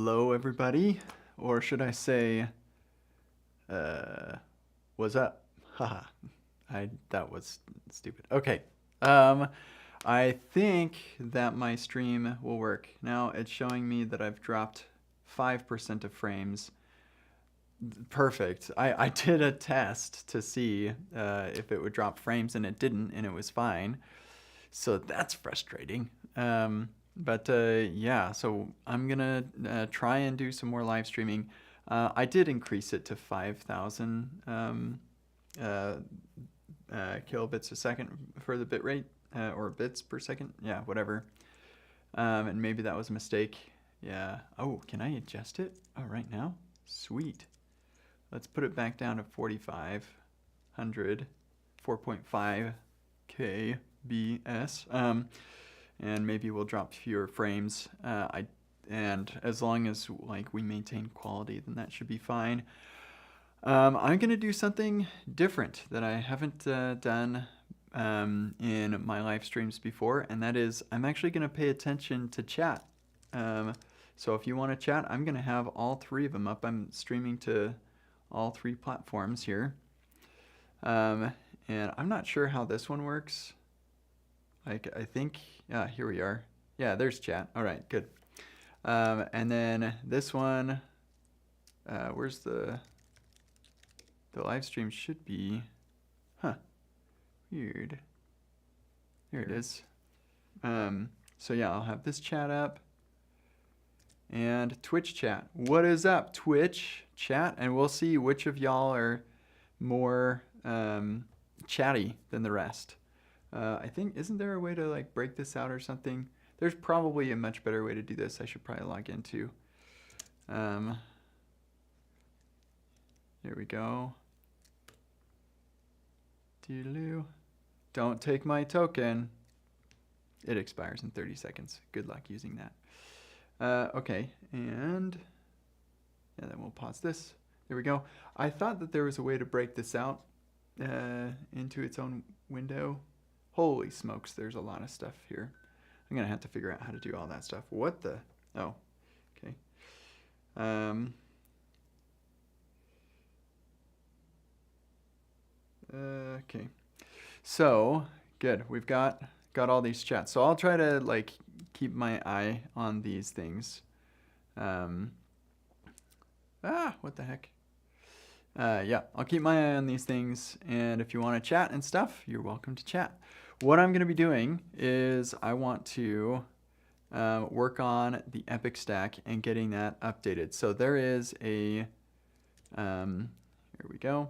Hello, everybody. Or should I say, what's up? Haha. That was stupid. Okay. Um, I think that my stream will work. Now it's showing me that I've dropped 5% of frames. Perfect. I did a test to see if it would drop frames, and it didn't, and it was fine. So that's frustrating. But yeah, so I'm gonna try and do some more live streaming. I did increase it to 5,000 uh, kilobits a second for the bit rate, or bits per second. Yeah, whatever. And maybe that was a mistake. Yeah. Oh, can I adjust it? Oh, right now? Sweet. Let's put it back down to 4,500, 4.5 kbs. And maybe we'll drop fewer frames. And as long as like we maintain quality, then that should be fine. I'm gonna do something different that I haven't done in my live streams before, and that is I'm actually gonna pay attention to chat. So if you want to chat, I'm gonna have all three of them up. I'm streaming to all three platforms here. And I'm not sure how this one works. Like, I think, yeah, here we are. Yeah, there's chat. All right, good. And then this one, where's the live stream should be, weird. Here it is. So yeah, I'll have this chat up. And Twitch chat. What is up, Twitch chat? And we'll see which of y'all are more chatty than the rest. I think, isn't there a way to like break this out or something? There's probably a much better way to do this. I should probably log into. There we go. Doodaloo. Don't take my token. It expires in 30 seconds. Good luck using that. Okay, and then we'll pause this. There we go. I thought that there was a way to break this out into its own window. Holy smokes, there's a lot of stuff here. I'm gonna have to figure out how to do all that stuff. What the? Oh, okay. Okay. So good. We've got all these chats. So I'll try to like keep my eye on these things. What the heck? Yeah, I'll keep my eye on these things, and if you want to chat and stuff, you're welcome to chat. What I'm going to be doing is I want to work on the Epic stack and getting that updated. So there is a, here we go.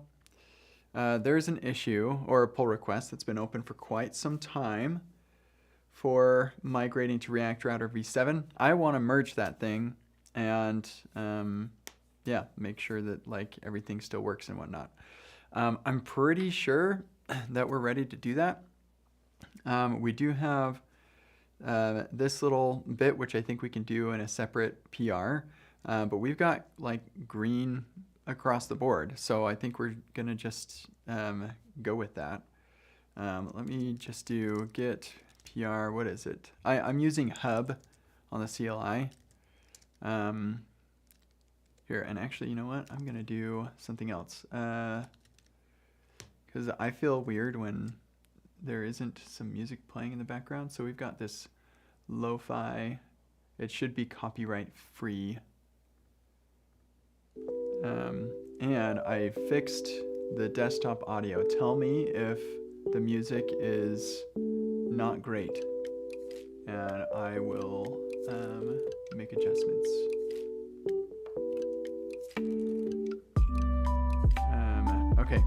There's an issue or a pull request that's been open for quite some time for migrating to React Router v7. I want to merge that thing and yeah, make sure that like everything still works and whatnot. I'm pretty sure that we're ready to do that. We do have this little bit, which I think we can do in a separate PR, but we've got like green across the board. So I think we're gonna just go with that. Let me just do git PR, what is it? I'm using hub on the CLI. Here, and actually, you know what? I'm gonna do something else. Because I feel weird when there isn't some music playing in the background. So we've got this lo-fi. It should be copyright free. And I fixed the desktop audio. Tell me if the music is not great. And I will make adjustments. Okay,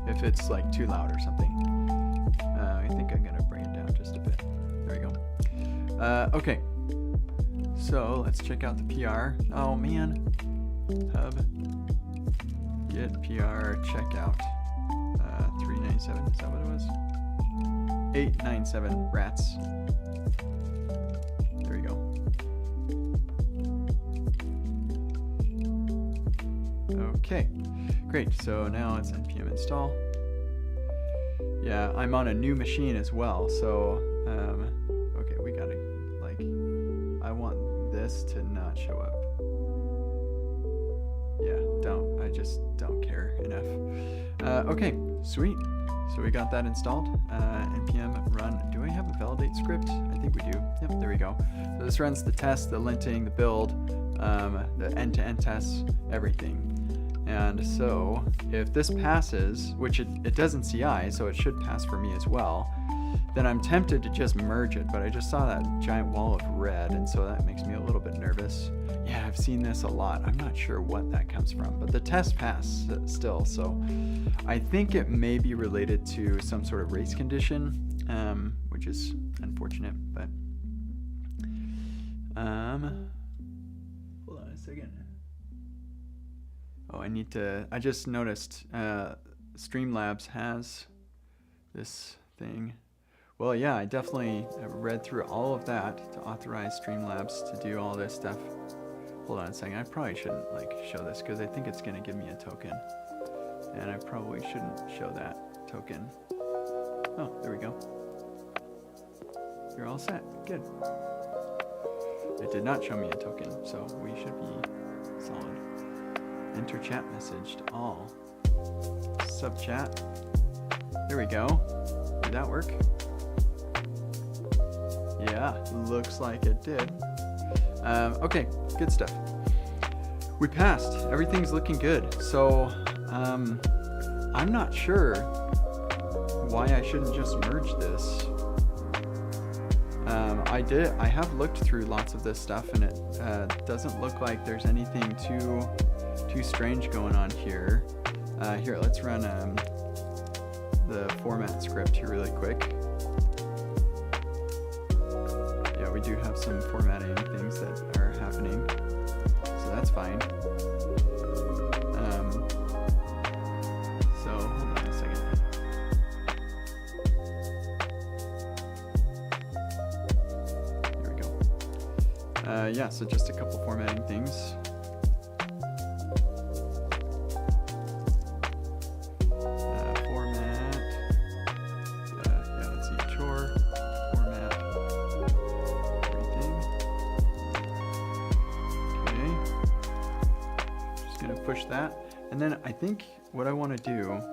if it's like too loud or something. I think I'm gonna bring it down just a bit. There we go. Okay, so let's check out the PR. Oh man, hub, get PR, checkout. 397, is that what it was? 897 rats. There we go. Okay. Great, so now it's npm install. Yeah, I'm on a new machine as well, so, okay, we gotta, like, I want this this to not show up. Yeah, don't. I just don't care enough. Okay, sweet. So we got that installed. npm run. Do I have a validate script? I think we do. Yep, there we go. So this runs the test, the linting, the build, the end-to-end tests, everything. And so if this passes, which it doesn't CI, so it should pass for me as well, then I'm tempted to just merge it, but I just saw that giant wall of red, and so that makes me a little bit nervous. Yeah, I've seen this a lot. I'm not sure what that comes from, but the test passed still, so I think it may be related to some sort of race condition, which is unfortunate, but hold on a second. Oh, I just noticed Streamlabs has this thing. Well, yeah, I definitely read through all of that to authorize Streamlabs to do all this stuff. Hold on a second. I probably shouldn't show this because I think it's going to give me a token. And I probably shouldn't show that token. Oh, there we go. You're all set. Good. It did not show me a token, so we should be solid. Enter chat message to all. Sub chat. There we go. Did that work? Yeah, looks like it did. Okay, good stuff. We passed. Everything's looking good. So, I'm not sure why I shouldn't just merge this. I have looked through lots of this stuff, and it doesn't look like there's anything too strange going on here. Here, let's run the format script here really quick. Yeah, we do have some formatting things that are happening, so that's fine. So hold on a second. Here we go. Yeah, so just a couple formatting things. That, and then I think what I want to do is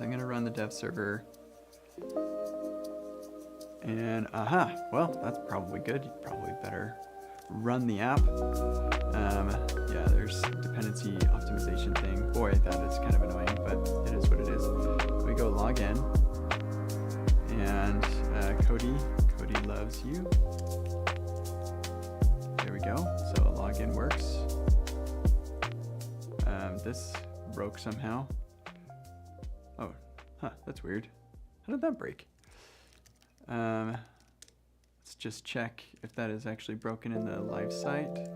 I'm going to run the dev server, and well, that's probably good. You probably better run the app. Yeah, there's dependency optimization thing. Boy, that is kind of annoying, but it is what it is. We go log in, and Cody loves you. There we go. So login works. This broke somehow. Oh, that's weird. How did that break? Let's just check if that is actually broken in the live site.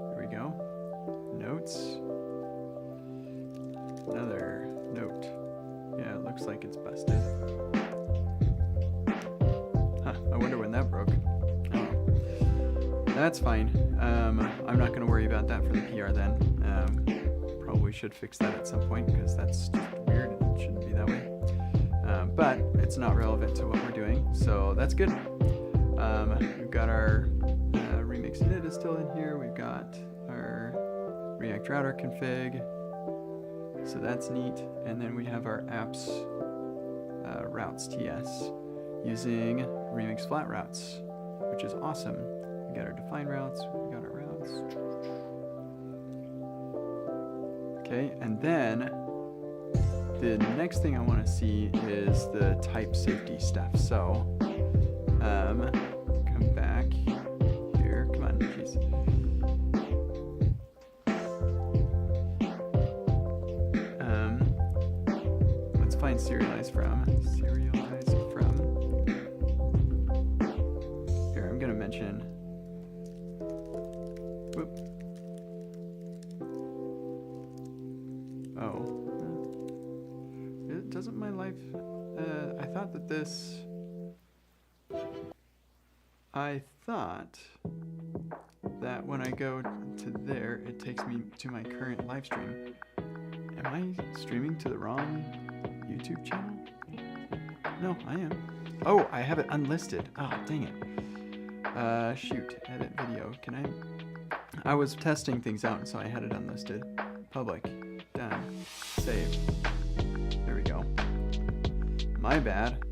Here we go. Notes. Another note. Yeah, it looks like it's busted. I wonder when that broke. Oh. That's fine. I'm not going to worry about that for the PR then. Probably should fix that at some point because that's just weird and it shouldn't be that way. But it's not relevant to what we're doing, so that's good. We've got our remix init is still in here. We've got our React router config. So that's neat. And then we have our apps routes TS using Remix flat routes, which is awesome. We got our define routes, we got our routes. Okay, and then the next thing I want to see is the type safety stuff. So come back here. Come on, jeez. Find serialize from. Here, I'm gonna mention. Whoop. Oh. Doesn't my life. I thought that this. I thought that when I go to there, it takes me to my current live stream. Am I streaming to the wrong YouTube channel? No, I am. Oh, I have it unlisted. Oh, dang it. Shoot, edit video. Can I was testing things out, so I had it unlisted. Public. Done. Save. There we go. My bad.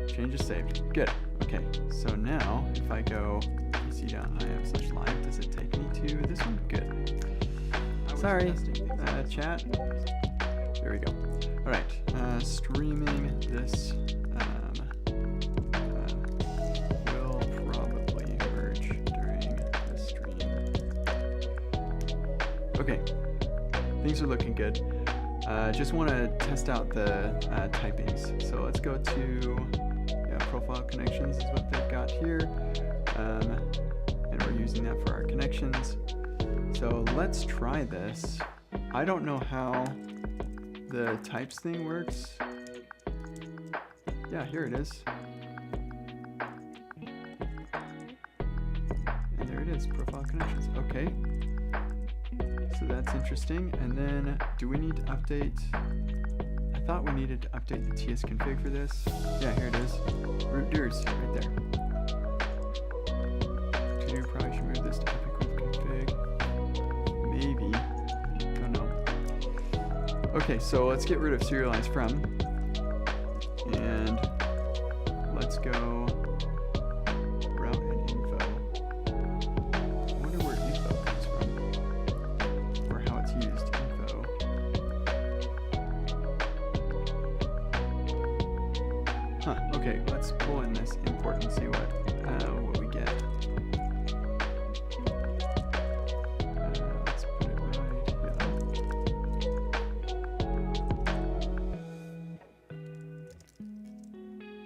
Changes saved. Good. Okay, so now if I go pc.im/live, does it take me to this one? Good. Sorry, chat. There we go. All right, streaming this will probably merge during the stream. Okay, things are looking good. Just want to test out the typings. So let's go to profile connections is what they've got here. And we're using that for our connections. So let's try this. I don't know how the types thing works. Yeah, here it is. And there it is, profile connections. Okay. So that's interesting. And then do we need to update? I thought we needed to update the TS config for this. Yeah, here it is. Root DIRs right there. You probably should move this to epic with config. Maybe. Don't know. Okay, so let's get rid of serialize from. And let's go route and info. I wonder where info comes from. Or how it's used. Info. Huh, okay, let's pull in this import and see what we get. Let's put it right here.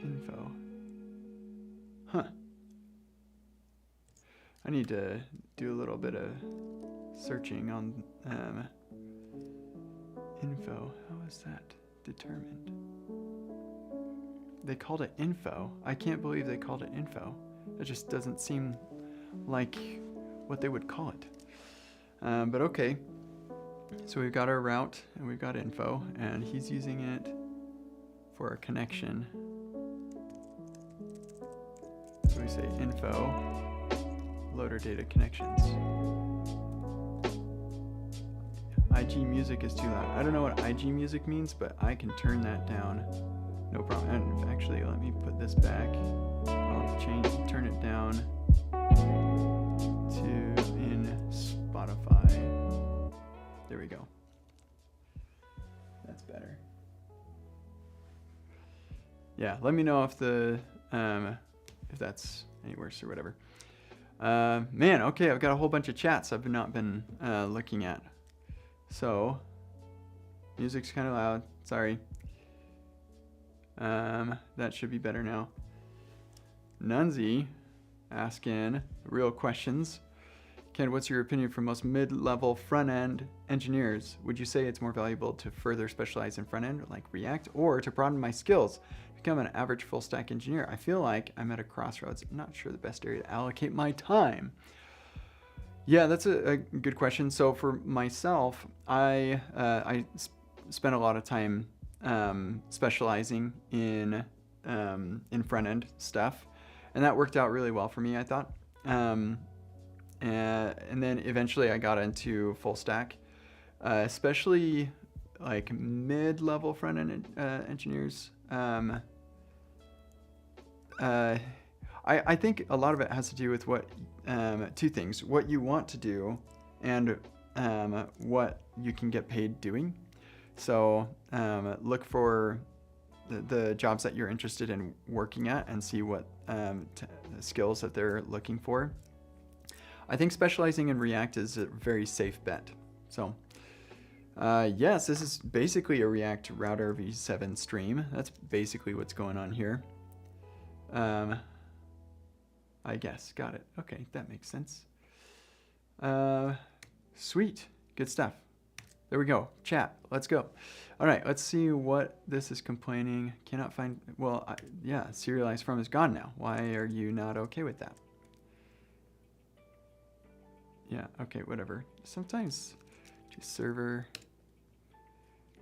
Info. Huh. I need to do a little bit of searching on info. How is that determined? They called it info. I can't believe they called it info. It just doesn't seem like what they would call it. But okay. So we've got our route and we've got info, and he's using it for a connection. So we say info, loader data connections. IG music is too loud. I don't know what IG music means, but I can turn that down. No problem. And actually, let me put this back. I'll turn it down to in Spotify. There we go. That's better. Yeah, let me know if the if that's any worse or whatever. Man, okay, I've got a whole bunch of chats I've not been looking at. So, music's kind of loud. Sorry. That should be better now. Nunzi asking real questions. Ken, what's your opinion for most mid-level front-end engineers? Would you say it's more valuable to further specialize in front-end like React, or to broaden my skills, become an average full-stack engineer? I feel like I'm at a crossroads. I'm not sure the best area to allocate my time. Yeah, that's a good question. So for myself, I spent a lot of time specializing in front-end stuff, and that worked out really well for me, I thought. And then eventually I got into full stack, especially like mid-level front-end engineers. I think a lot of it has to do with what two things: what you want to do and what you can get paid doing. So look for the jobs that you're interested in working at and see what skills that they're looking for. I think specializing in React is a very safe bet. So yes, this is basically a React Router v7 stream. That's basically what's going on here. I guess, got it. Okay, that makes sense. Sweet, good stuff. There we go, chat, let's go. All right, let's see what this is complaining. Cannot find, well, yeah, serialized from is gone now. Why are you not okay with that? Yeah, okay, whatever. Sometimes just server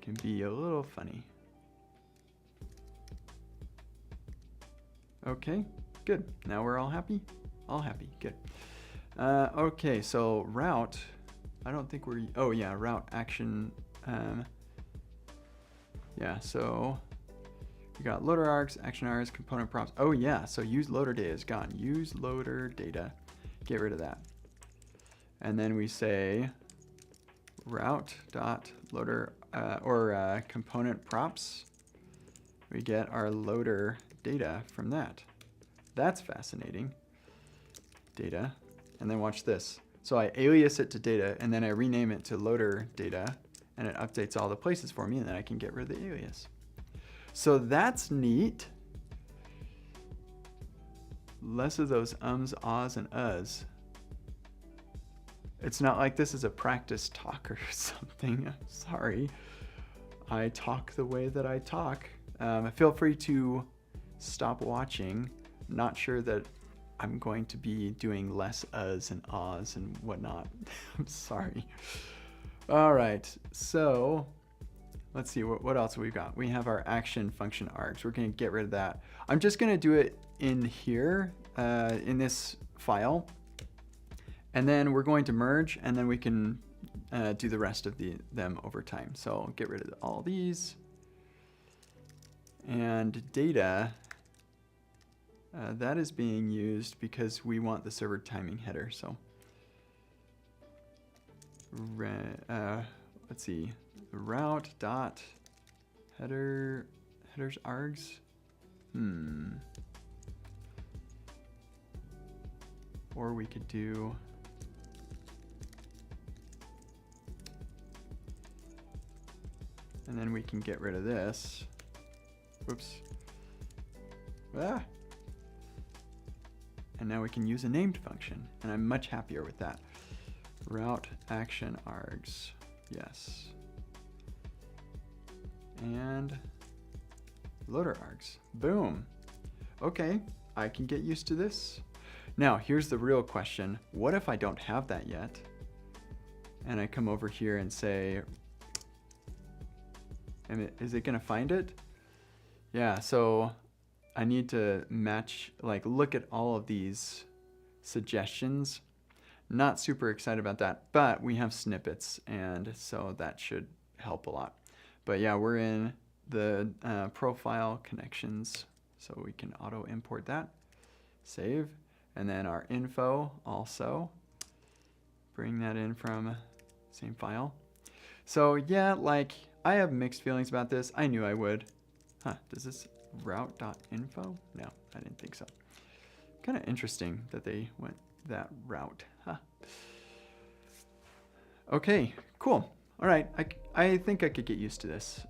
can be a little funny. Okay, good. Now we're all happy? All happy, good. Okay, so route, I don't think we're, oh yeah, route action. Yeah, so we got loader args, action args, component prompts. Oh yeah, so use loader data is gone. Use loader data, get rid of that. And then we say route dot loader component props. We get our loader data from that. That's fascinating. Data, and then watch this. So I alias it to data, and then I rename it to loader data, and it updates all the places for me, and then I can get rid of the alias. So that's neat. Less of those ums, ahs, and uhs. It's not like this is a practice talk or something. Sorry. I talk the way that I talk. Feel free to stop watching. Not sure that I'm going to be doing less uhs and ahs and whatnot. I'm sorry. All right, so let's see, what else we've got. We have our action function args. We're going to get rid of that. I'm just going to do it in here, in this file. And then we're going to merge, and then we can do the rest of them over time. So I'll get rid of all these. And data, that is being used because we want the server timing header. So let's see, route dot headers args. Or we could do and then we can get rid of this. Whoops. Ah. And now we can use a named function, and I'm much happier with that. Route action args, yes. And loader args, boom. Okay, I can get used to this. Now, here's the real question. What if I don't have that yet? And I come over here and say, is it gonna find it? Yeah, so I need to match, like look at all of these suggestions. Not super excited about that, but we have snippets, and so that should help a lot. But yeah, we're in the profile connections, so we can auto import that, save, and then our info also, bring that in from same file. So yeah, like I have mixed feelings about this. I knew I would. Huh, does this route.info? No, I didn't think so. Kind of interesting that they went that route. Huh. Okay, cool. All right, I think I could get used to this.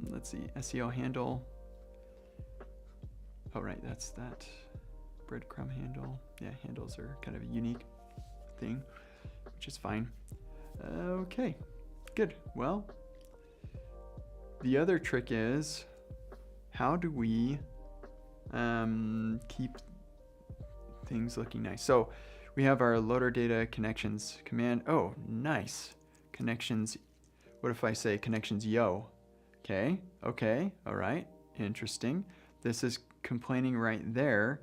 Let's see, SEO handle. Oh, right, that's that. Breadcrumb handle. Yeah, handles are kind of a unique thing, which is fine. Okay, good. Well, the other trick is, how do we keep things looking nice? So we have our loader data connections command. Oh, nice. Connections. What if I say connections yo? Okay, okay, all right, interesting. This is complaining right there.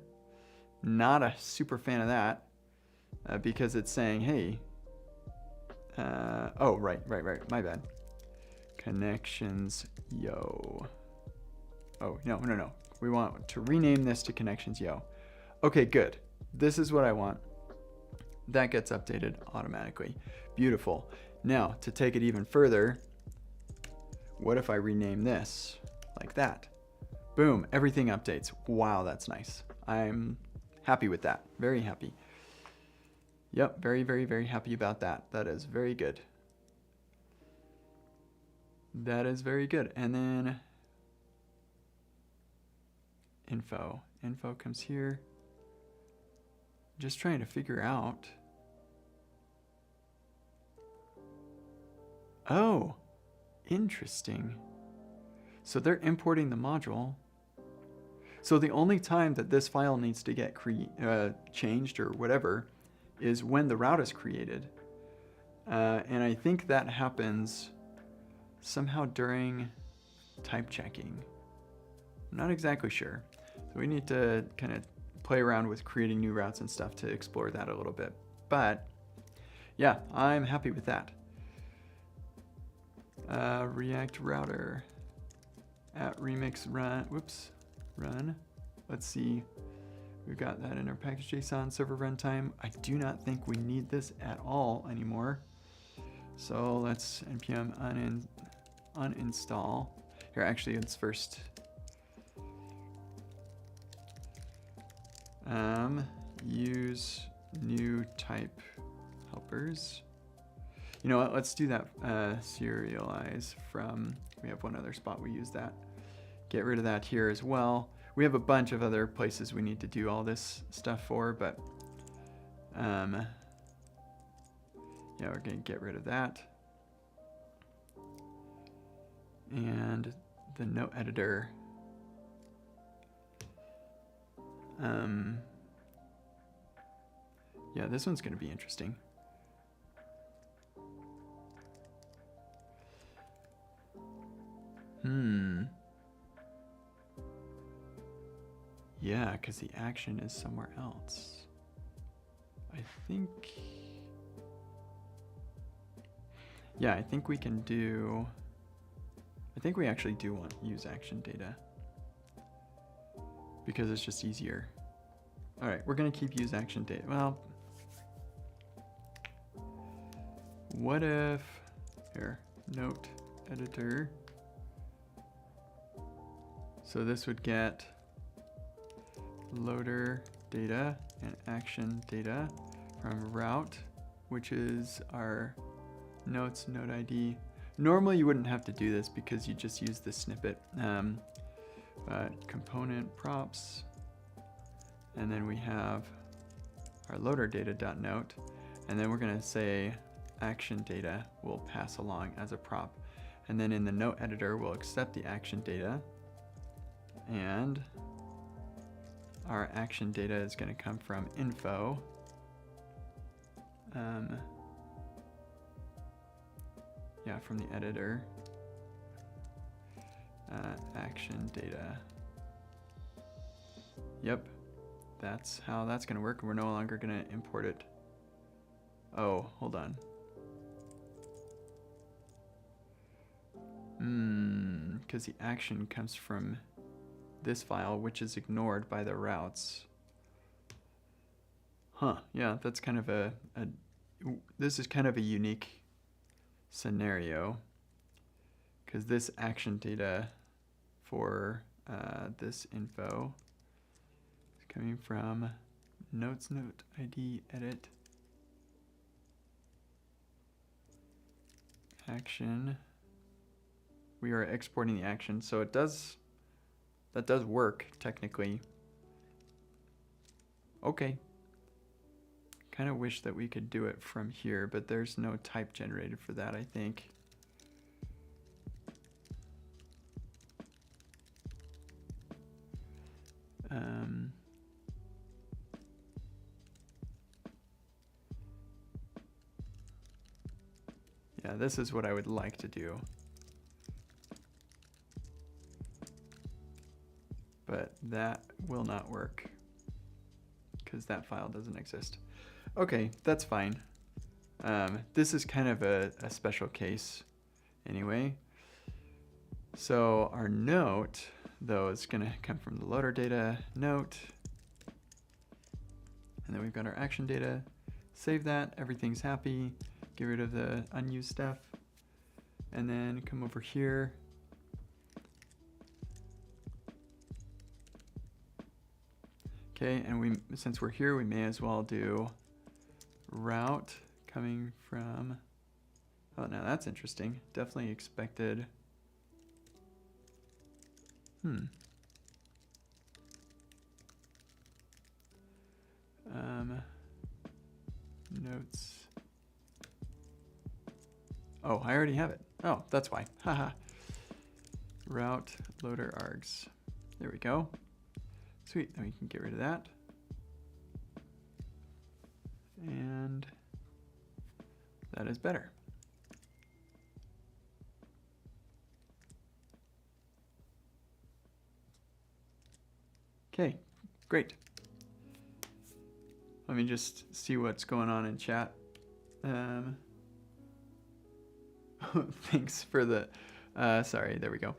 Not a super fan of that because it's saying, hey, oh, right, my bad. Connections yo. Oh, no. We want to rename this to connections yo. Okay, good. This is what I want. That gets updated automatically. Beautiful. Now, to take it even further, what if I rename this like that? Boom, everything updates. Wow, that's nice. I'm happy with that. Very happy. Yep, very happy about that. That is very good. That is very good. And then info. Info comes here. Just trying to figure out. Oh, interesting. So they're importing the module. So the only time that this file needs to get changed or whatever is when the route is created. And I think that happens somehow during type checking. I'm not exactly sure. So we need to kind of play around with creating new routes and stuff to explore that a little bit. But yeah, I'm happy with that. React router at remix run, whoops, run. Let's see, we've got that in our package.json server runtime. I do not think we need this at all anymore. So let's npm uninstall. Here, actually, let's first use new type helpers. You know what, let's do that serialize from, we have one other spot we use that. Get rid of that here as well. We have a bunch of other places we need to do all this stuff for, but yeah, we're gonna get rid of that. And the note editor. Yeah, this one's gonna be interesting. Yeah, because the action is somewhere else. I think, yeah, I think we can do, I think we actually do want to use action data because it's just easier. All right, we're gonna keep use action data. Well, what if, here, note editor. So this would get loader data and action data from route, which is our notes node ID. Normally you wouldn't have to do this because you just use the snippet, but component props, and then we have our loader data.note, and then we're gonna say action data will pass along as a prop. And then in the note editor, we'll accept the action data, and our action data is going to come from info. Yeah, from the editor. Action data. Yep, that's how that's going to work. We're no longer going to import it. Oh, hold on. Because the action comes from this file, which is ignored by the routes. Huh, yeah, that's kind of this is kind of a unique scenario, because this action data for this info is coming from notes note ID edit action. We are exporting the action, so it does, that does work technically. Okay. Kind of wish that we could do it from here, but there's no type generated for that, I think. Yeah, this is what I would like to do. But that will not work because that file doesn't exist. Okay, that's fine. This is kind of a special case anyway. So our note, though, is going to come from the loader data note. And then we've got our action data. Save that, everything's happy. Get rid of the unused stuff. And then come over here. Okay, and since we're here, we may as well do route coming from, oh, now that's interesting. Definitely expected. Notes. Oh, I already have it. Oh, that's why. Haha. Route loader args. There we go. Sweet, then we can get rid of that. And that is better. Okay, great. Let me just see what's going on in chat. Thanks for the, sorry, there we go.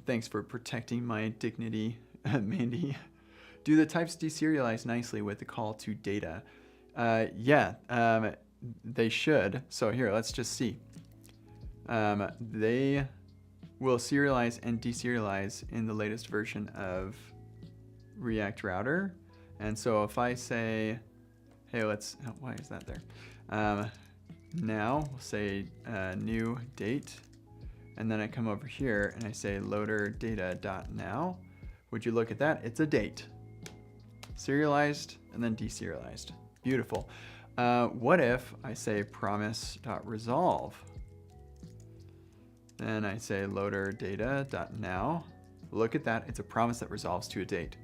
Thanks for protecting my dignity, Mandy. Do the types deserialize nicely with the call to data? Yeah, they should. So here, let's just see. They will serialize and deserialize in the latest version of React Router. And so if I say, hey, let's, why is that there? Now we'll say new date, and then I come over here and I say loader data dot now. Would you look at that? It's a date, serialized and then deserialized. Beautiful. What if I say promise dot resolve? Then I say loader data dot now. Look at that. It's a promise that resolves to a date.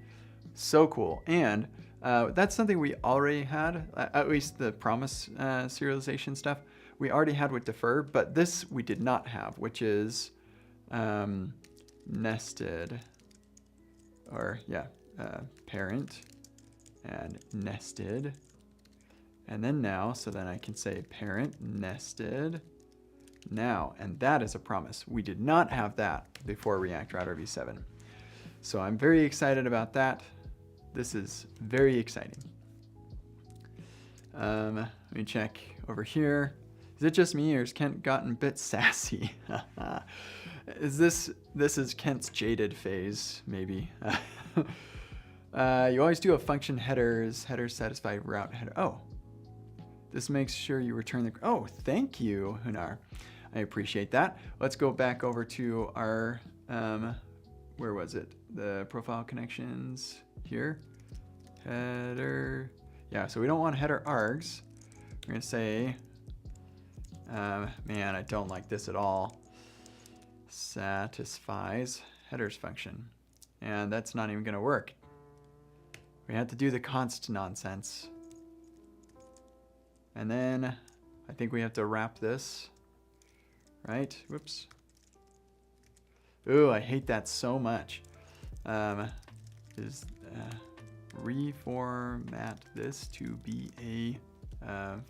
So cool. And that's something we already had, at least the promise serialization stuff we already had with defer, but this we did not have, which is nested, or yeah, parent and nested, and then now, so then I can say parent nested now, and that is a promise. We did not have that before React Router v7. So I'm very excited about that. This is very exciting. Let me check over here. Is it just me, or has Kent gotten a bit sassy? This is Kent's jaded phase, maybe. You always do a function headers satisfy route header. Oh, this makes sure you return the, oh, thank you, Hunar. I appreciate that. Let's go back over to our, where was it? The profile connections here. Header, yeah, so we don't want header args. We're gonna say, man, I don't like this at all. Satisfies headers function. And that's not even gonna work. We have to do the const nonsense. And then I think we have to wrap this, right? Whoops. Ooh, I hate that so much. Reformat this to be a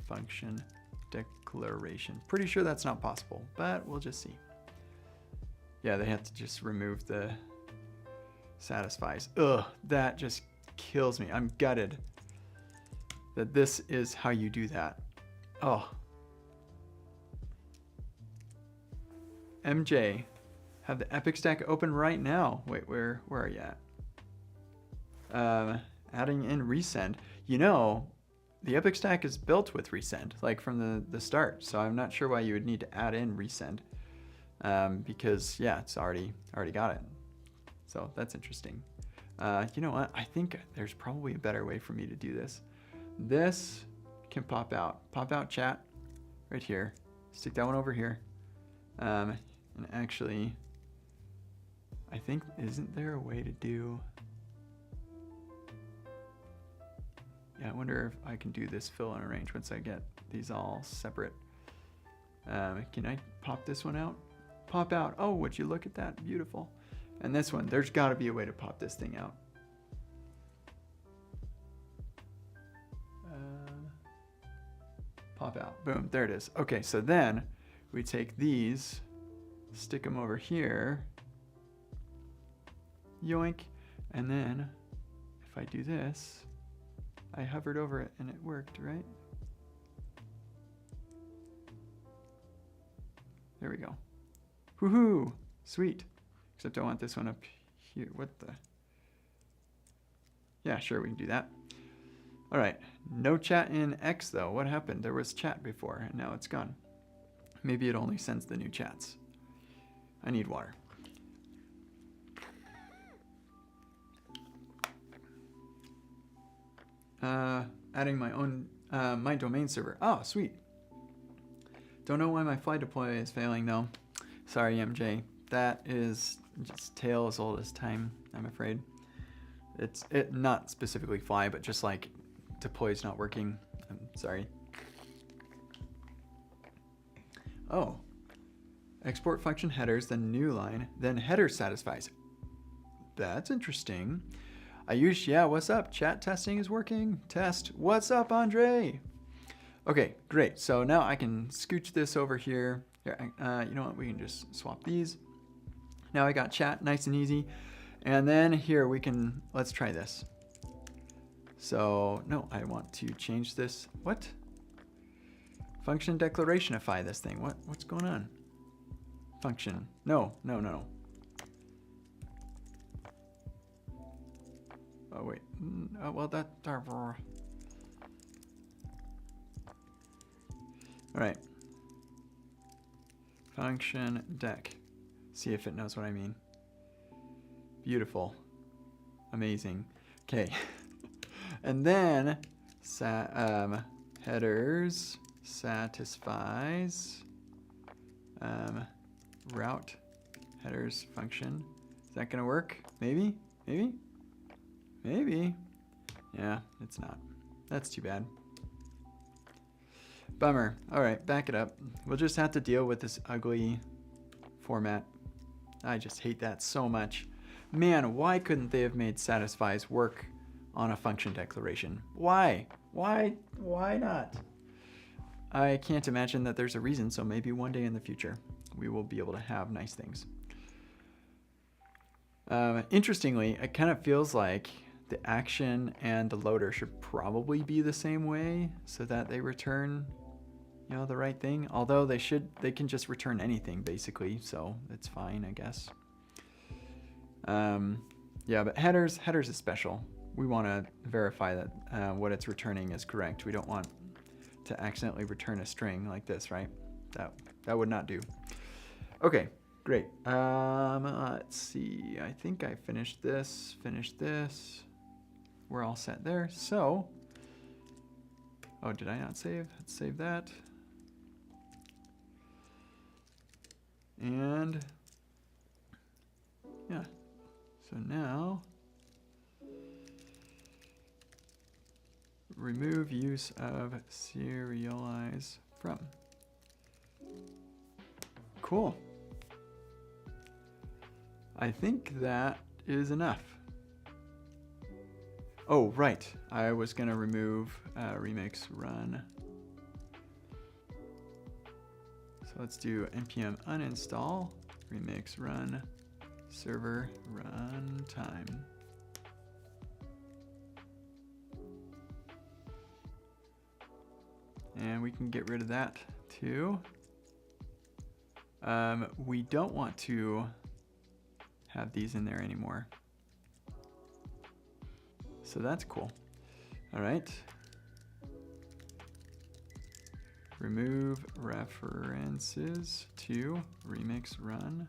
function declaration. Pretty sure that's not possible, but we'll just see. Yeah, they have to just remove the satisfies. Ugh, that just kills me. I'm gutted that this is how you do that. Oh. MJ, have the Epic stack open right now. Wait, where are you at? Adding in resend. You know, the Epic stack is built with resend, like from the start. So I'm not sure why you would need to add in resend, because yeah, it's already got it. So that's interesting. You know what? I think there's probably a better way for me to do this. This can pop out chat right here. Stick that one over here. And actually, I think, isn't there a way to do, yeah, I wonder if I can do this fill and arrange once I get these all separate. Can I pop this one out? Pop out. Oh, would you look at that? Beautiful. And this one, there's got to be a way to pop this thing out. Pop out. Boom. There it is. Okay, so then we take these, stick them over here. Yoink. And then if I do this, I hovered over it and it worked, right? There we go. Woohoo! Sweet. Except I want this one up here. What the? Yeah, sure, we can do that. All right. No chat in X, though. What happened? There was chat before, and now it's gone. Maybe it only sends the new chats. I need water. Adding my own my domain server. Oh, sweet. Don't know why my fly deploy is failing, though. Sorry, MJ. That is just tale as old as time, I'm afraid. It's not specifically fly, but just like deploy is not working. I'm sorry. Oh. Export function headers, then new line, then header satisfies. That's interesting. Yeah, what's up? Chat testing is working. Test. What's up, Andre? Okay, great. So now I can scooch this over here. Here, you know what? We can just swap these. Now I got chat, nice and easy. And then here we can, let's try this. So, no, I want to change this. What? Function declarationify this thing. What's going on? Function. No. Oh, wait. Oh, well, that... All right. Function dec. See if it knows what I mean. Beautiful. Amazing. Okay. And then headers satisfies route headers function. Is that going to work? Maybe? Yeah, it's not. That's too bad. Bummer. All right, back it up. We'll just have to deal with this ugly format. I just hate that so much. Man, why couldn't they have made satisfies work on a function declaration? Why not? I can't imagine that there's a reason, so maybe one day in the future we will be able to have nice things. Interestingly, it kind of feels like the action and the loader should probably be the same way so that they return, you know, the right thing. Although they can just return anything basically, so it's fine, I guess. Yeah, but headers is special. We want to verify that what it's returning is correct. We don't want to accidentally return a string like this, right? That would not do. Okay, great. Let's see. I think I finished this. We're all set there. So, oh, did I not save? Let's save that. And yeah. So now, remove use of serialize from. Cool. I think that is enough. Oh, right. I was going to remove remix run. So let's do npm uninstall remix run server runtime. And we can get rid of that too. We don't want to have these in there anymore. So that's cool. All right. Remove references to remix run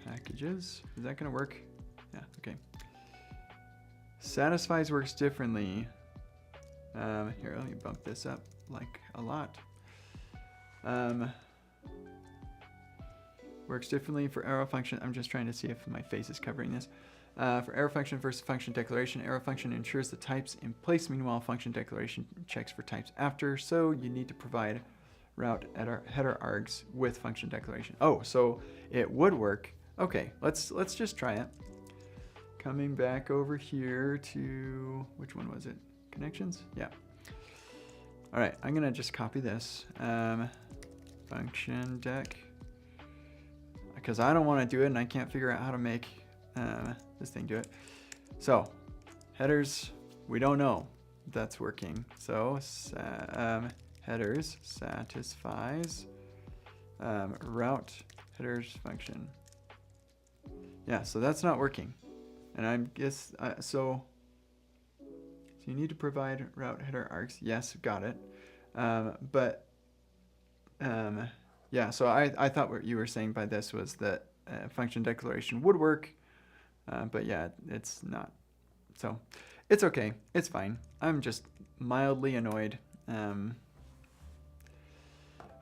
packages. Is that going to work? Yeah, okay. Satisfies works differently. Here, let me bump this up like a lot. Works differently for arrow function. I'm just trying to see if my face is covering this. For arrow function versus function declaration, arrow function ensures the types in place. Meanwhile, function declaration checks for types after. So you need to provide route header args with function declaration. Oh, so it would work. Okay, let's just try it. Coming back over here to, which one was it? Connections? Yeah. All right, I'm gonna just copy this. Function deck, because I don't want to do it and I can't figure out how to make this thing do it. So headers, we don't know if that's working. So headers satisfies route headers function. Yeah, so that's not working. And I guess, so you need to provide route header args. Yes, got it. Yeah, so I thought what you were saying by this was that function declaration would work, but yeah, it's not. So it's okay, it's fine. I'm just mildly annoyed.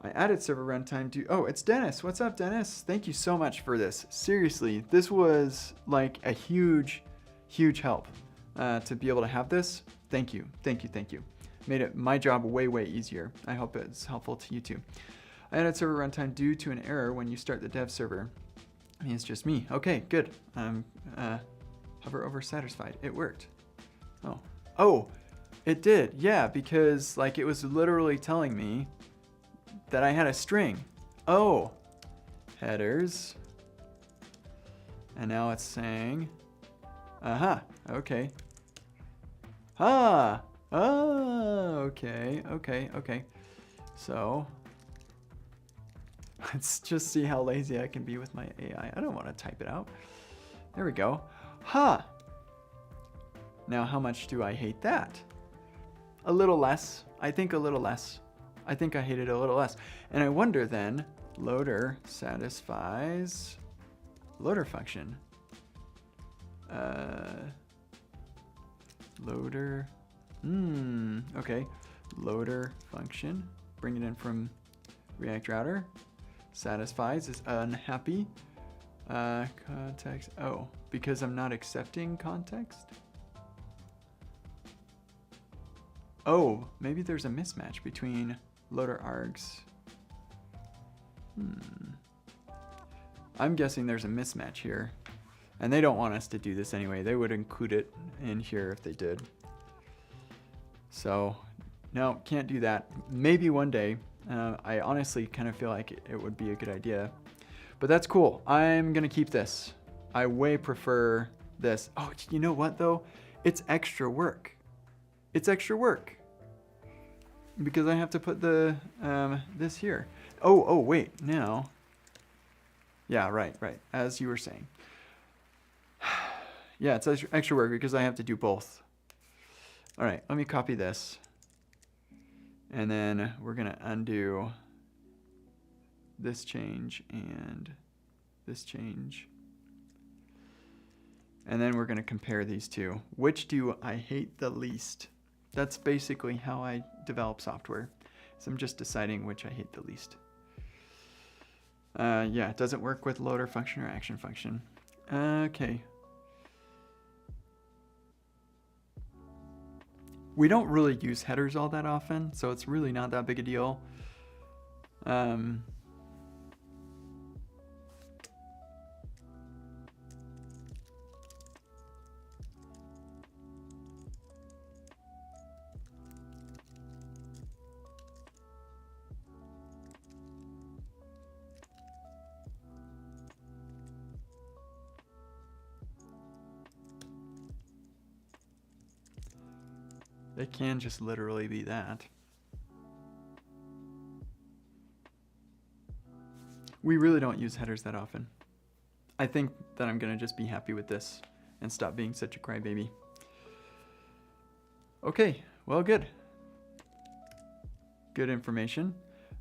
I added server runtime to, oh, it's Dennis. What's up, Dennis? Thank you so much for this. Seriously, this was like a huge help to be able to have this. Thank you. made it my job way, way easier. I hope it's helpful to you too. I added server runtime due to an error when you start the dev server. I mean, it's just me. Okay, good. Hover over satisfied. It worked. Oh, it did. Yeah, because like it was literally telling me that I had a string. Oh, headers. And now it's saying, okay. Oh, okay. So let's just see how lazy I can be with my AI. I don't want to type it out. There we go. Now, how much do I hate that? A little less. I think a little less. I think I hate it a little less. And I wonder then, loader satisfies loader function. Loader. Okay. Loader function. Bring it in from React Router. Satisfies is unhappy. Context. Oh, because I'm not accepting context? Oh, maybe there's a mismatch between loader args. I'm guessing there's a mismatch here. And they don't want us to do this anyway. They would include it in here if they did. So, no, can't do that. Maybe one day. I honestly kind of feel like it would be a good idea. But that's cool. I'm going to keep this. I way prefer this. Oh, you know what, though? It's extra work. It's extra work. Because I have to put the this here. Oh, wait. Now. Yeah, right. As you were saying. Yeah, it's extra work because I have to do both. All right, let me copy this. And then we're going to undo this change and this change. And then we're going to compare these two. Which do I hate the least? That's basically how I develop software. So I'm just deciding which I hate the least. Yeah, it doesn't work with loader function or action function. Okay. We don't really use headers all that often, so it's really not that big a deal. It can just literally be that. We really don't use headers that often. I think that I'm gonna just be happy with this and stop being such a crybaby. Okay, well, good. Good information.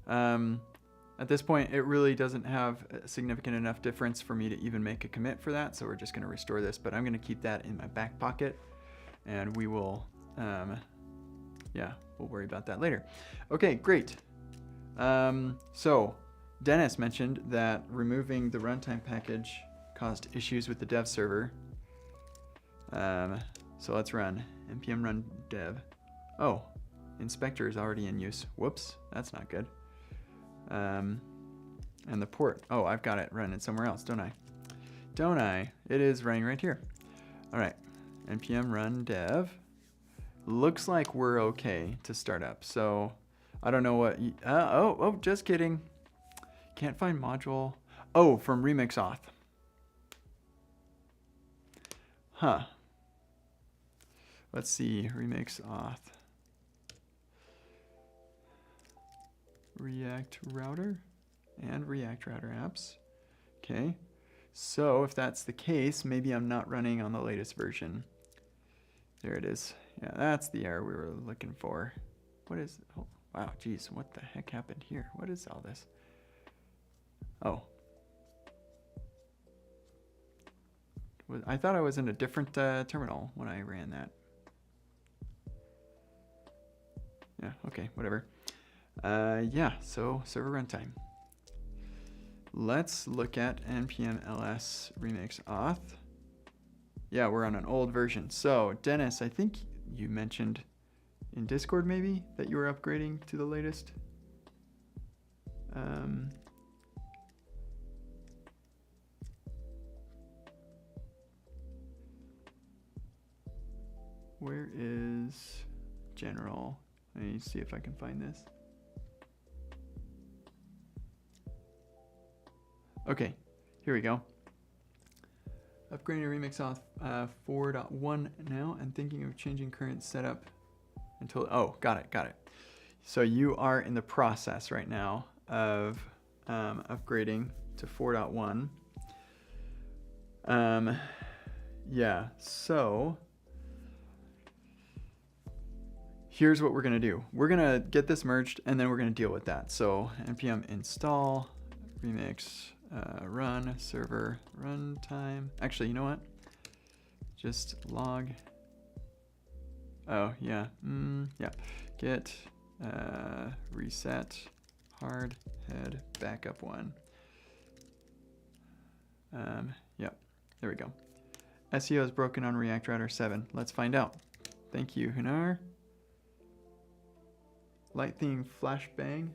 At this point, it really doesn't have a significant enough difference for me to even make a commit for that, so we're just gonna restore this, but I'm gonna keep that in my back pocket, and we will, yeah, we'll worry about that later. Okay, great. So Dennis mentioned that removing the runtime package caused issues with the dev server. So let's run npm run dev. Oh, inspector is already in use. Whoops, that's not good. And the port. Oh, I've got it running somewhere else, don't I? Don't I? It is running right here. All right, npm run dev. Looks like we're okay to start up. So I don't know what. Oh, just kidding. Can't find module. Oh, from remix auth. Huh. Let's see. Remix auth. React router and React router apps. Okay. So if that's the case, maybe I'm not running on the latest version. There it is. Yeah, that's the error we were looking for. What is, oh, wow, geez, what the heck happened here? What is all this? Oh. I thought I was in a different terminal when I ran that. Yeah, okay, whatever. Yeah, so server runtime. Let's look at npm ls remix auth. Yeah, we're on an old version. So, Dennis, I think you mentioned in Discord maybe that you were upgrading to the latest. Where is general? Let me see if I can find this. Okay, here we go. Upgrading a remix off 4.1 now and thinking of changing current setup until, oh, got it. So you are in the process right now of upgrading to 4.1. Yeah, so here's what we're gonna do. We're gonna get this merged and then we're gonna deal with that. So npm install remix run server runtime. Actually, you know what? Just log. Oh yeah, yeah. Get reset hard head backup one. Yep, there we go. SEO is broken on React Router 7. Let's find out. Thank you, Hunar. Light theme flashbang.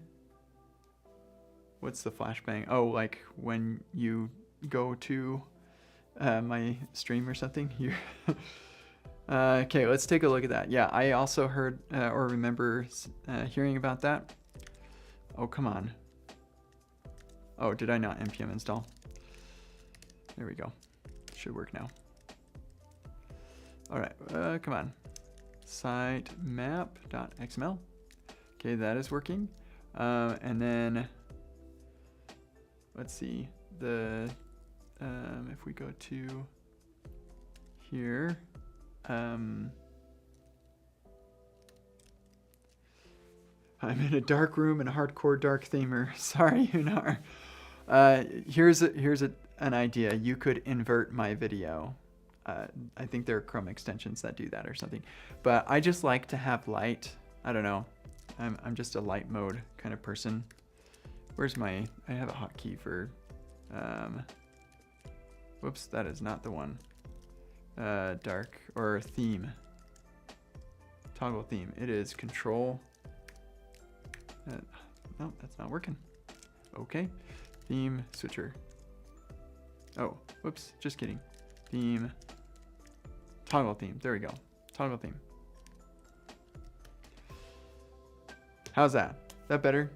What's the flashbang? Oh, like when you go to my stream or something. Okay, let's take a look at that. Yeah, I also heard or remember hearing about that. Oh, come on. Oh, did I not npm install? There we go. Should work now. All right, come on. Sitemap.xml. Okay, that is working. And then let's see the if we go to here, I'm in a dark room and a hardcore dark themer. Sorry, Hunar. Here's an idea. You could invert my video. I think there are Chrome extensions that do that or something. But I just like to have light. I don't know. I'm just a light mode kind of person. Where's my? I have a hotkey for. Whoops, that is not the one. Dark or theme. Toggle theme. It is control. No, that's not working. Okay. Theme switcher. Oh, whoops, just kidding. Theme. Toggle theme. There we go. Toggle theme. How's that? That better?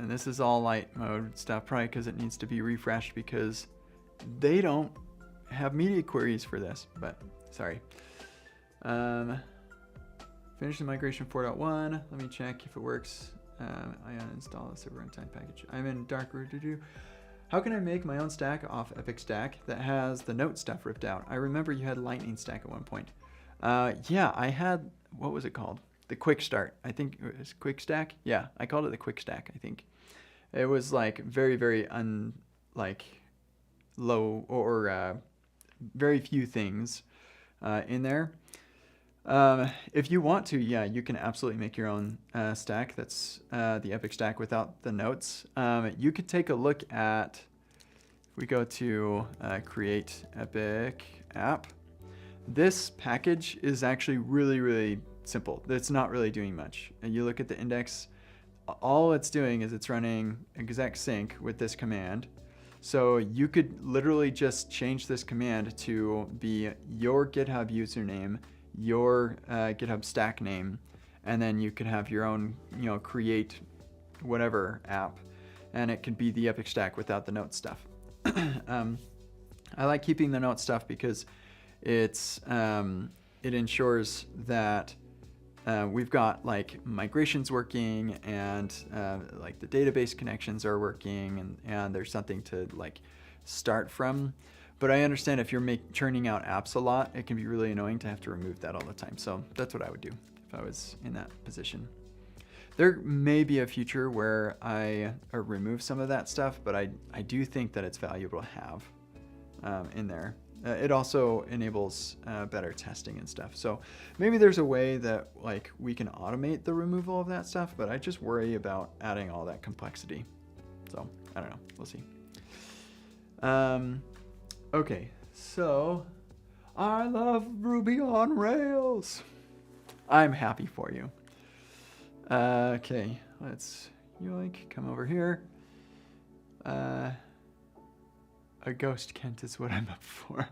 And this is all light mode stuff, probably because it needs to be refreshed because they don't have media queries for this, but sorry. Finish the migration 4.1. Let me check if it works. I uninstall the server runtime package. I'm in dark root. How can I make my own stack off Epic Stack that has the note stuff ripped out? I remember you had Lightning Stack at one point. Yeah, I had, what was it called? The Quick Start. I think it was Quick Stack. Yeah, I called it the Quick Stack, I think. It was like very, very low or very few things in there. If you want to, yeah, you can absolutely make your own stack. That's the Epic Stack without the notes. You could take a look at, if we go to create Epic app, this package is actually really, really simple. It's not really doing much. And you look at the index, all it's doing is it's running exec sync with this command. So you could literally just change this command to be your GitHub username, your GitHub stack name, and then you could have your own, create whatever app, and it could be the Epic Stack without the note stuff. I like keeping the note stuff because it's it ensures that we've got like migrations working and like the database connections are working and there's something to like start from. But I understand if you're churning out apps a lot, it can be really annoying to have to remove that all the time. So that's what I would do if I was in that position. There may be a future where I remove some of that stuff, but I do think that it's valuable to have in there. It also enables better testing and stuff. So maybe there's a way that like we can automate the removal of that stuff, but I just worry about adding all that complexity. So I don't know, we'll see. Okay, So, I love Ruby on Rails. I'm happy for you. Okay, let's yoink, come over here. A ghost Kent is what I'm up for.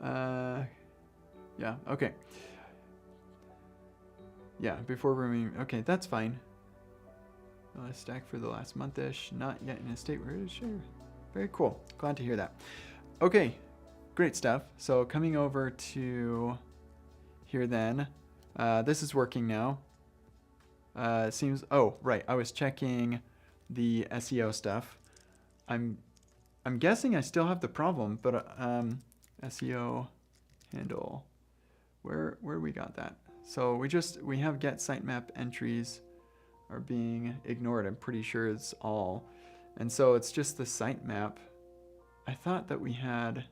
Yeah, okay. Yeah, before rooming, okay, that's fine. Stack for the last month-ish, not yet in a state where it is sure. Very cool, glad to hear that. Okay, great stuff. So coming over to here then, this is working now. It seems, oh, right, I was checking the SEO stuff. I'm guessing I still have the problem, but SEO handle, where we got that? So we have get sitemap entries are being ignored. I'm pretty sure it's all. And so it's just the sitemap. I thought that we had,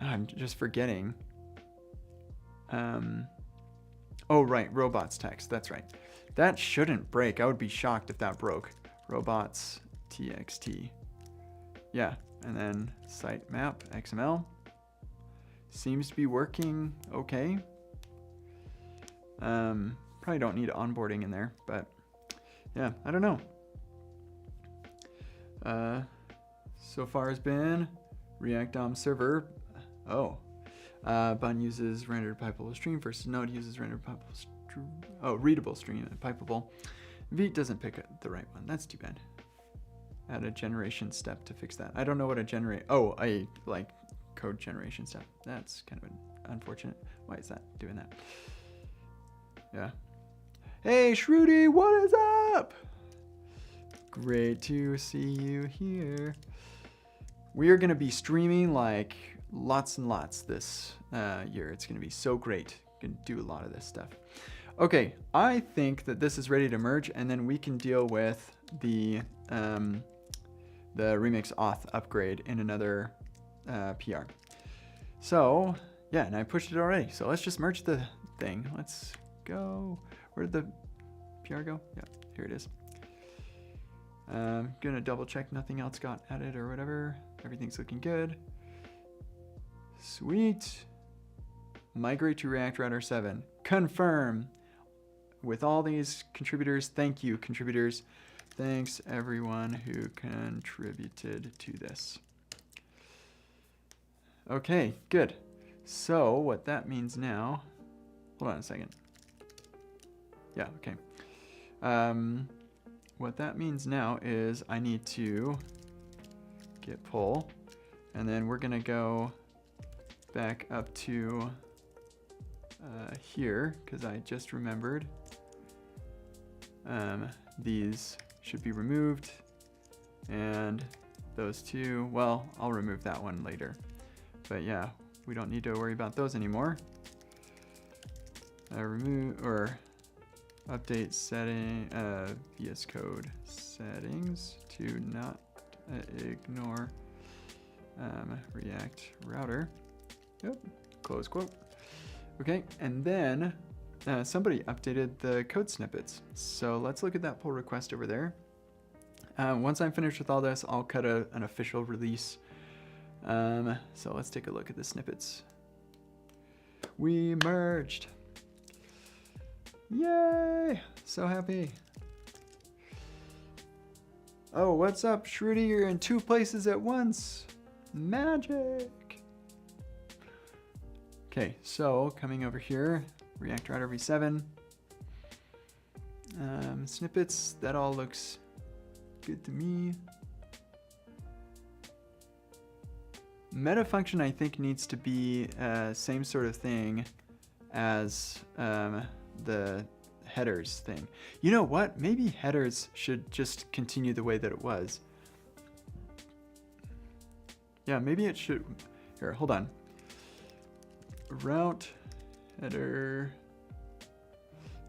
I'm just forgetting. Oh, right, robots text, that's right. That shouldn't break. I would be shocked if that broke. Robots txt. Yeah, and then sitemap XML. Seems to be working okay. Probably don't need onboarding in there, but yeah, I don't know. So far has been React DOM server. Oh, Bun uses rendered pipeable stream versus Node uses rendered pipeable stream. Oh, readable stream and pipeable. Vite doesn't pick the right one. That's too bad. Add a generation step to fix that. I don't know what a generate. Oh, a like code generation step. That's kind of unfortunate. Why is that doing that? Yeah. Hey, Shruti, what is up? Great to see you here. We are going to be streaming like lots and lots this year. It's going to be so great. Going to do a lot of this stuff. Okay, I think that this is ready to merge, and then we can deal with the remix auth upgrade in another PR. So yeah, and I pushed it already. So let's just merge the thing. Let's go. Where did the PR go? Yeah, here it is. Gonna double check nothing else got added or whatever. Everything's looking good. Sweet. Migrate to React Router 7. Confirm. With all these contributors, thank you, contributors. Thanks everyone who contributed to this. Okay, good. So what that means now, hold on a second. Yeah, okay. What that means now is I need to git pull, and then we're gonna go back up to here, because I just remembered these should be removed, and those two, well, I'll remove that one later. But yeah, we don't need to worry about those anymore. Remove or update setting VS Code settings to not ignore React Router. Yep, close quote. Okay, and then somebody updated the code snippets. So let's look at that pull request over there. Once I'm finished with all this, I'll cut an official release. So let's take a look at the snippets. We merged. Yay! So happy. Oh, what's up, Shruti? You're in 2 places at once. Magic. Okay, so coming over here, React Router v7. Snippets, that all looks good to me. Meta function, I think, needs to be same sort of thing as the headers thing. You know what? Maybe headers should just continue the way that it was. Yeah, maybe it should. Here, hold on. Route header.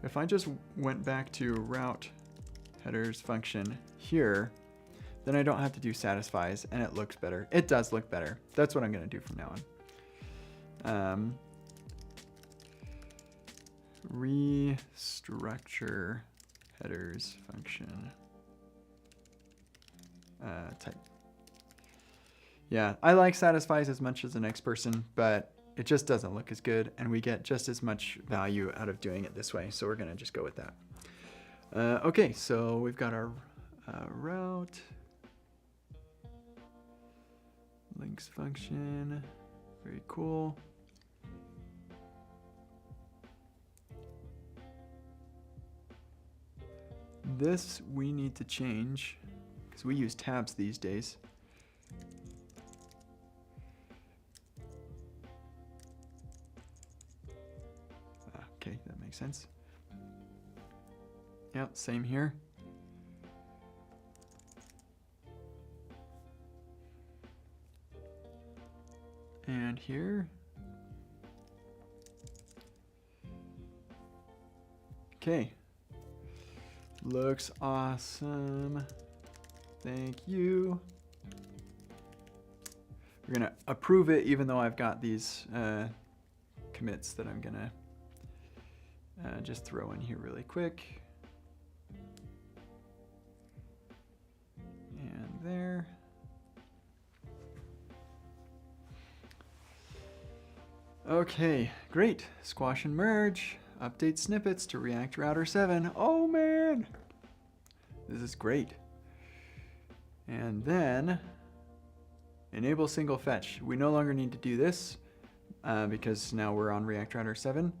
If I just went back to route headers function here, then I don't have to do satisfies, and it looks better. It does look better. That's what I'm going to do from now on. Restructure headers function type. Yeah, I like satisfies as much as the next person, but it just doesn't look as good, and we get just as much value out of doing it this way. So we're gonna just go with that. Okay, so we've got our route. Links function, very cool. This we need to change because we use tabs these days. Okay, that makes sense. Yep, same here. And here. Okay. Looks awesome. Thank you. We're gonna approve it even though I've got these commits that I'm gonna just throw in here really quick. And there. Okay, great. Squash and merge. Update snippets to React Router 7. Oh man, this is great. And then enable single fetch. We no longer need to do this because now we're on React Router 7.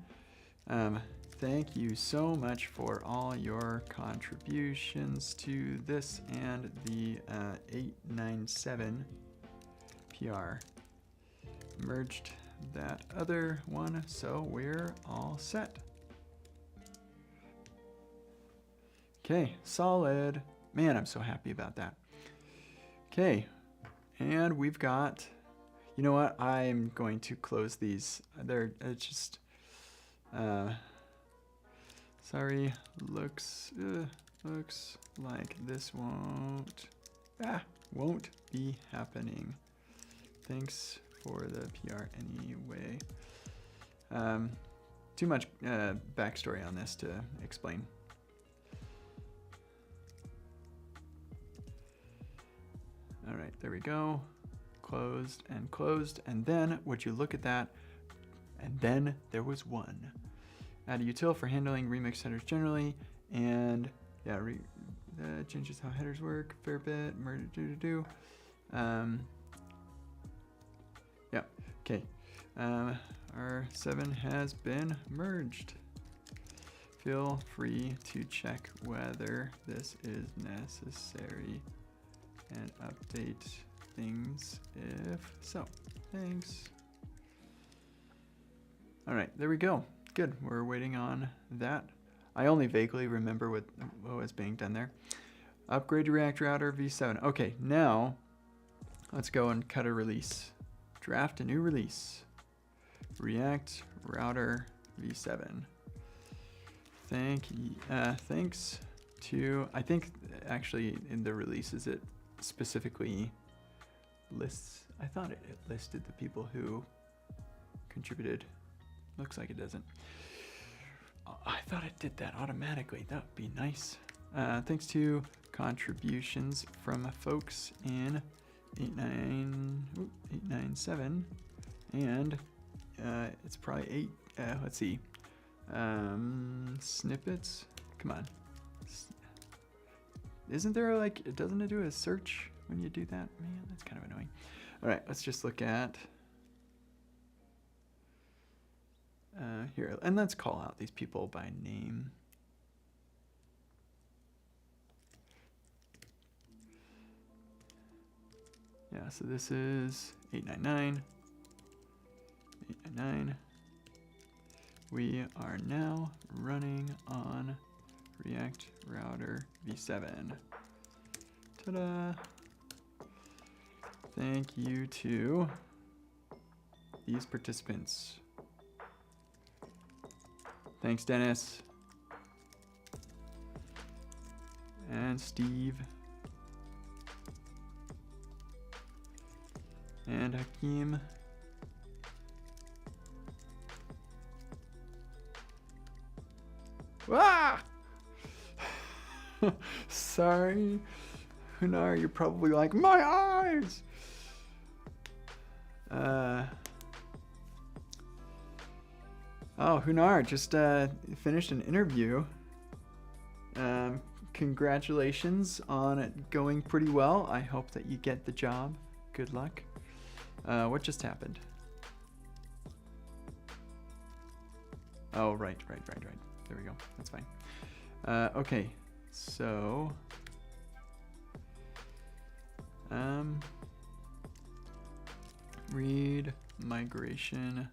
Thank you so much for all your contributions to this and the 897 PR. Merged that other one, so we're all set. Okay, solid. Man, I'm so happy about that. Okay, and we've got, you know what? I'm going to close these. They're just, sorry, looks like this won't be happening. Thanks for the PR anyway. Too much backstory on this to explain. All right, there we go. Closed, and then would you look at that? And then there was one. Add a util for handling remix headers generally, and yeah, that changes how headers work. Fair bit, murder yeah, okay. R7 has been merged. Feel free to check whether this is necessary and update things if so. Thanks. All right, there we go. Good, we're waiting on that. I only vaguely remember what was being done there. Upgrade to React Router v7. Okay, now let's go and cut a release. Draft a new release. React Router v7. Thanks to, I think actually in the releases it specifically lists, I thought it listed the people who contributed. Looks like it doesn't. I thought it did that automatically. That would be nice. Thanks to contributions from folks in 897 and it's probably 8, let's see, snippets. Come on. Isn't there like, doesn't it do a search when you do that? Man, that's kind of annoying. All right, let's just look at here, and let's call out these people by name. Yeah, so this is 899. 899. We are now running on React Router v7. Ta-da! Thank you to these participants. Thanks, Dennis. And Steve. And Hakeem. Ah! Sorry. Hunar, you're probably like, my eyes! Oh, Hunar just finished an interview. Congratulations on it going pretty well. I hope that you get the job. Good luck. What just happened? Oh, right. There we go. That's fine. Okay, so read migration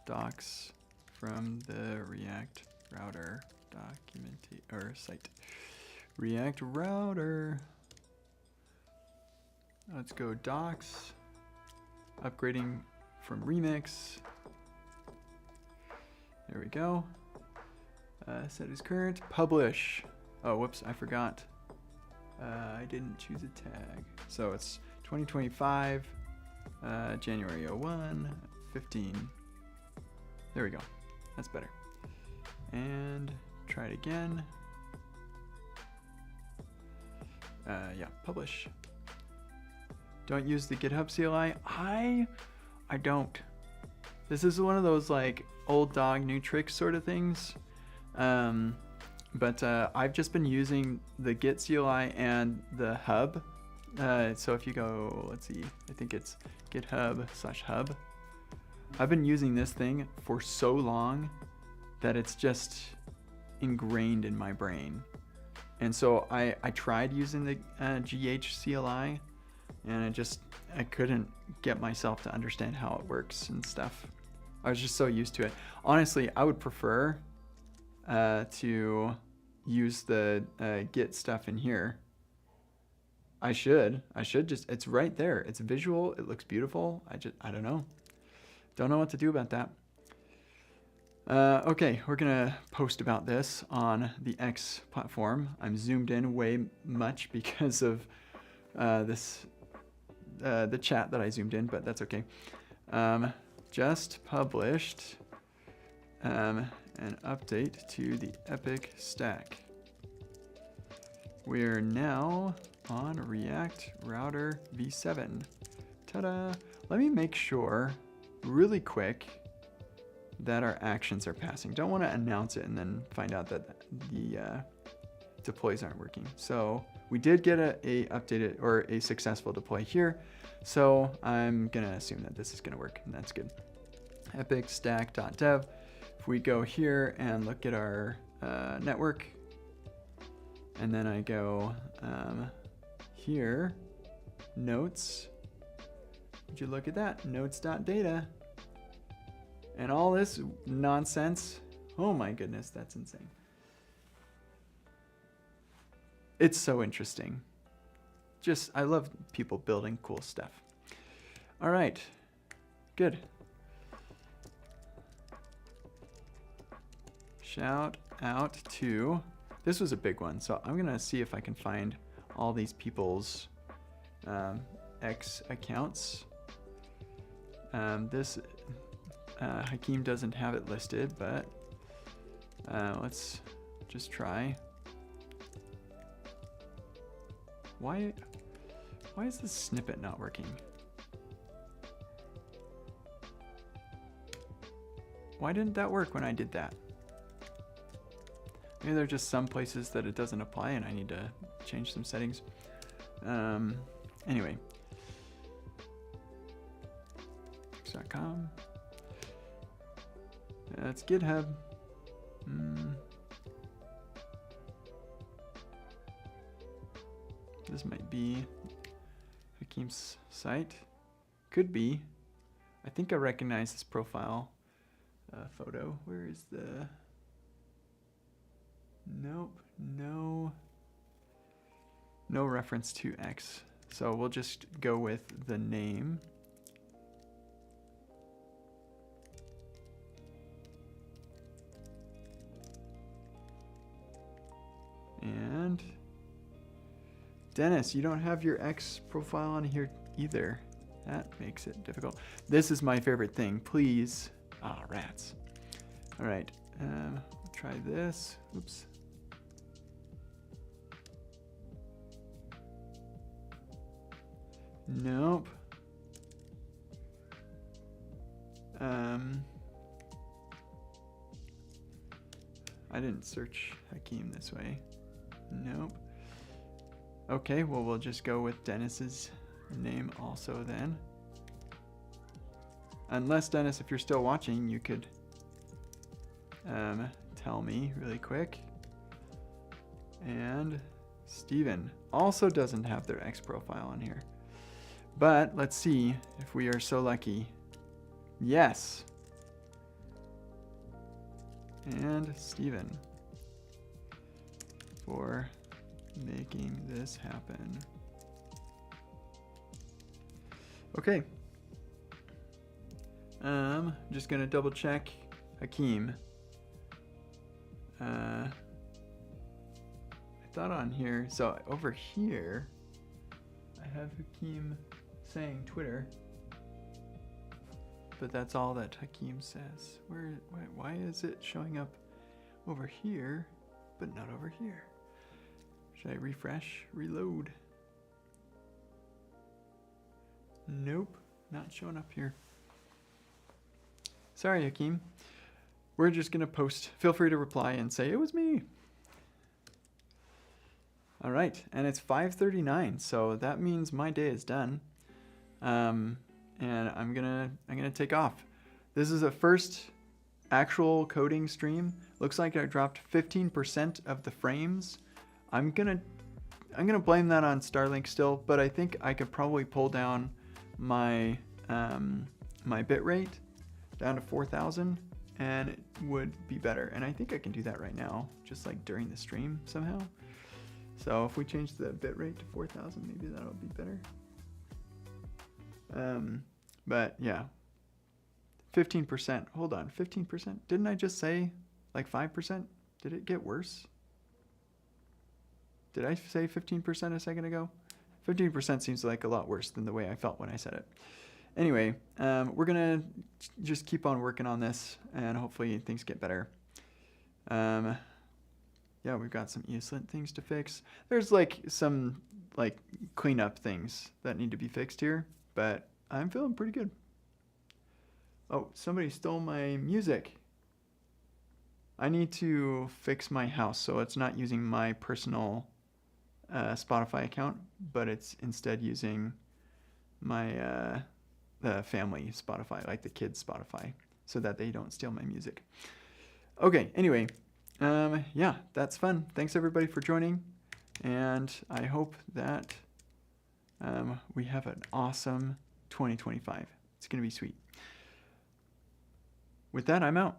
docs from the React router site. React router. Let's go docs. Upgrading from Remix. There we go. Set as current. Publish. Oh, whoops, I forgot. I didn't choose a tag. So it's 2025, January 01, 15. There we go. That's better. And try it again. Yeah, publish. Don't use the GitHub CLI. I don't. This is one of those like old dog new tricks sort of things. But I've just been using the Git CLI and the hub. So if you go, let's see, I think it's GitHub/hub. I've been using this thing for so long that it's just ingrained in my brain. And so I tried using the GH CLI, and I couldn't get myself to understand how it works and stuff. I was just so used to it. Honestly, I would prefer to use the Git stuff in here. I should just, it's right there. It's visual, it looks beautiful. I don't know. Don't know what to do about that. Okay, we're gonna post about this on the X platform. I'm zoomed in way much because of the chat that I zoomed in, but that's okay. Just published an update to the Epic stack. We're now on React Router v7. Ta-da! Let me make sure really quick that our actions are passing. Don't want to announce it and then find out that the deploys aren't working. So we did get a updated or a successful deploy here. So I'm gonna assume that this is gonna work, and that's good. Epic stack.dev. If we go here and look at our network, and then I go here, notes. Would you look at that? Notes.data. And all this nonsense. Oh my goodness, that's insane. It's so interesting. I love people building cool stuff. All right, good. Shout out to, this was a big one. So I'm gonna see if I can find all these people's X accounts. Hakeem doesn't have it listed, but let's just try. Why is this snippet not working? Why didn't that work when I did that? Maybe there are just some places that it doesn't apply and I need to change some settings. Anyway. X.com. That's GitHub. This might be Hakeem's site. Could be. I think I recognize this profile photo. Where is the... Nope, no reference to X. So we'll just go with the name. And Dennis, you don't have your X profile on here either. That makes it difficult. This is my favorite thing. Please. Ah, rats. All right. Try this. Oops. Nope. I didn't search Hakeem this way. Nope. Okay, well, we'll just go with Dennis's name also then. Unless, Dennis, if you're still watching, you could tell me really quick. And Steven also doesn't have their X profile on here. But let's see if we are so lucky. Yes. And Steven for making this happen. Okay. Just gonna double check Hakeem. I thought on here, so over here, I have Hakeem saying Twitter, but that's all that Hakeem says. Why is it showing up over here, but not over here? Should I refresh, reload? Nope, not showing up here. Sorry, Hakeem. We're just gonna post. Feel free to reply and say it was me. All right, and it's 5:39, so that means my day is done. And I'm gonna take off. This is a first actual coding stream. Looks like I dropped 15% of the frames. I'm gonna blame that on Starlink still, but I think I could probably pull down my my bitrate down to 4,000, and it would be better. And I think I can do that right now, just like during the stream somehow. So if we change the bitrate to 4,000, maybe that'll be better. But yeah, 15%. Hold on, 15%. Didn't I just say like 5%? Did it get worse? Did I say 15% a second ago? 15% seems like a lot worse than the way I felt when I said it. Anyway, we're gonna just keep on working on this, and hopefully things get better. Yeah, we've got some ESLint things to fix. There's like some like cleanup things that need to be fixed here, but I'm feeling pretty good. Oh, somebody stole my music. I need to fix my house so it's not using my personal Spotify account, but it's instead using my the family Spotify, like the kids Spotify, so that they don't steal my music. Okay, anyway, yeah, that's fun. Thanks everybody for joining, and I hope that we have an awesome 2025. It's gonna be sweet. With that, I'm out.